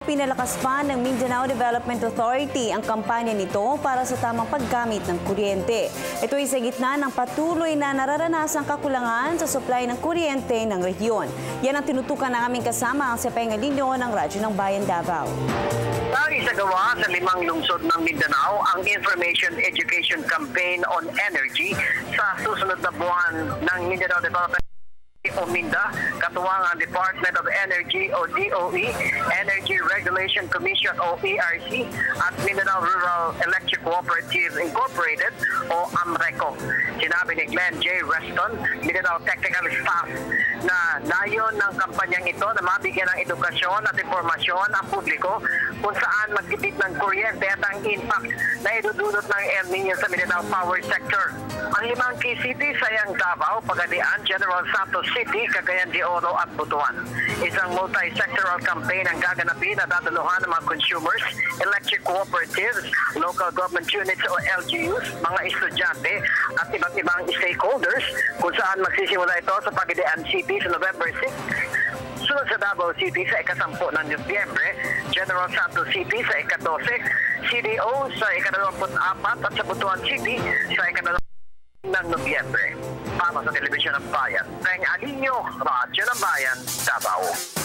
Pinalakas pa ng Mindanao Development Authority ang kampanya nito para sa tamang paggamit ng kuryente. Ito ay sa gitna ng patuloy na nararanasang kakulangan sa supply ng kuryente ng rehiyon. Yan ang tinutukan ng aming kasama ang Sepengalinyo ng Radyo ng Bayan Davao. Isagawa sa 5 lungsod ng Mindanao ang Information Education Campaign on Energy sa susunod na buwan ng Mindanao Development o MINDA, katuwang ang Department of Energy o DOE, Energy Regulation Commission o ERC at Mindanao Rural Electric Cooperative Incorporated o AMRECO. Sinabi ni Glenn J. Reston, Mindanao Technical Staff, na layon ng kampanyang ito na mabigyan ng edukasyon at impormasyon ang publiko kung saan magtipid ng kuryente at ang impact na idudulot ng El Niño sa Mindanao Power Sector. Ang 5 key cities ay ang Davao, Pagadian, General Santos City, Cagayan de Oro at Butuan. Isang multi-sectoral campaign ang gaganapin na dadalohan ng mga consumers, electric cooperatives, local government units o LGUs, mga estudyante at iba't ibang stakeholders kung saan magsisimula ito sa Pagadian City sa November 6. Sunod sa Davao City sa ika-10 ng Nobyembre, General Santos City sa ika-12, CDO sa ika-24 at sa Butuan City sa ika-20 ng Nobyembre. Para sa Telebisyon ng Bayan, Sepengalinyo, Radyo ng Bayan, Davao.